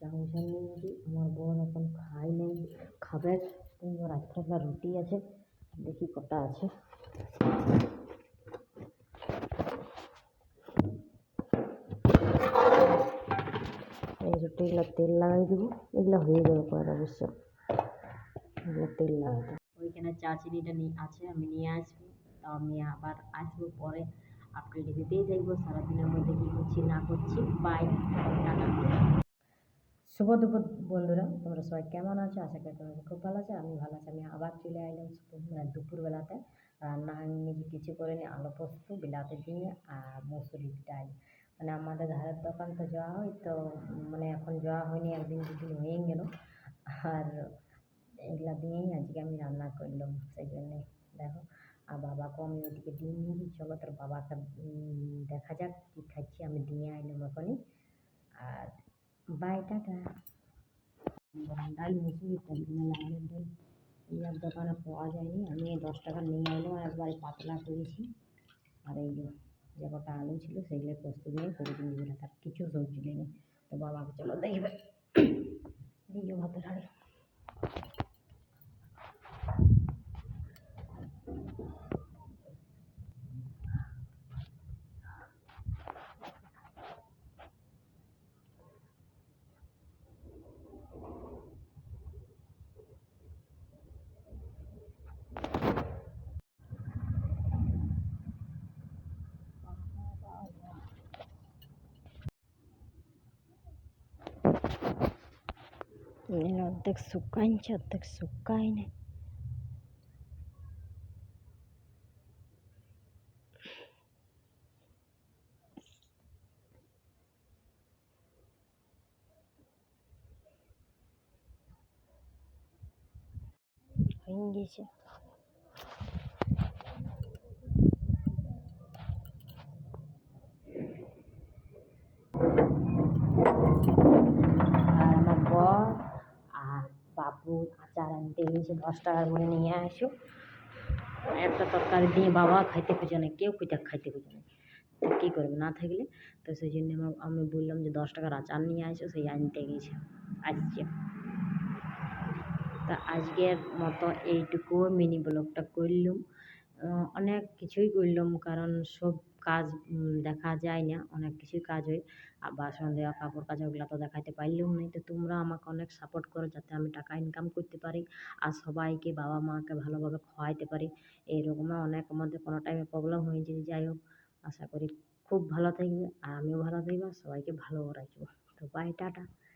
Chowmein নিয়েছি। আমার বোন এখন খাই নেই, খাবে। রাত্রেবেলা রুটি আছে, দেখি কটা আছে। এই রুটিগুলো তেল লাগাই দেবো, এগুলো হয়ে যাবে পরে অবশ্য। এগুলো তেল লাগাতে ওইখানে চা চিনিটা আছে, আমি নিয়ে আসবো। তো আমি আবার আসবো পরে, আপডেট দিতেই দেখবো সারাদিনের মধ্যে কী করছি না করছি। By, tata. শুভ দুপুর বন্ধুরা, তোমরা সবাই কেমন আছো? আশা করি তোমরা খুব ভালো আছো, আমি ভালো আছি। আমি আবার চলে আসলাম দুপুরবেলাতে। রান্না আমি নিজে কিছু করিনি, আলু পোস্ত, বিলাতি দিয়ে আর মুসুরির ডাল। মানে আমাদের ধারের দোকান তো যাওয়া হয়, তো মানে এখন যাওয়া হয়নি, একদিন দুদিন হয়ে গেল। আর এগুলা দিয়েই আজকে আমি রান্না করলাম, সেই জন্যে দেখো। আর বাবাকেও আমি ওইদিকে দিয়ে নিয়েছি, চলো তোর বাবাকে দেখা যাক কী খাচ্ছি। আমি দিয়ে আইলাম এখনই। আর বাই, টাটা। ডাল মুসুরির ডাল, লাউয়ের ডাল এই আর দোকানে পাওয়া যায়নি। আমি 10 টাকা নিয়ে এলাম, একবারে পাতলা করেছি। আর এই যে কটা আলু ছিল সেগুলো পোস্ত দিয়ে করে দিন, তার কিছু সবজি নেই। তো বাবাকে চলো দেখবে, এই যে ভাতের হাড়ি। অর্ধেক শুকাইছে, অর্ধেক শুকায়নি। হয়ে গেছে। আর আমার বর আর বাবু আচার আনতে গিয়েছে, 10 টাকার করে নিয়ে আসো। একটা তরকারি দিয়ে বাবা খাইতে খুঁজে নেই, কেউ খাইতে খুঁজে নেই। তো কী করবে না থাকলে? তো সেই জন্য আমি বললাম যে 10 টাকার আচার নিয়ে আসো, সেই আনতে গিয়েছে, আসছে। তা আজকের মতো এইটুকু মিনি ব্লগটা করলাম। অনেক কিছুই করলাম, কারণ সব কাজ দেখা যায় না, অনেক কিছুই কাজ হয়। আর বাসন দেওয়া, কাপড় কাচা, ওগুলো তো দেখাতে পারলাম না। তো তোমরা আমাকে অনেক সাপোর্ট করো, যাতে আমি টাকা ইনকাম করতে পারি আর সবাইকে, বাবা মাকে ভালোভাবে খাওয়াইতে পারি। এইরকম অনেক আমাদের কোনো টাইমে প্রবলেম হয়েছে। যাই হোক, আশা করি খুব ভালো থাকবে আর আমিও ভালো থাকবো, সবাইকে ভালো রাখবো। তো বাই, টাটা।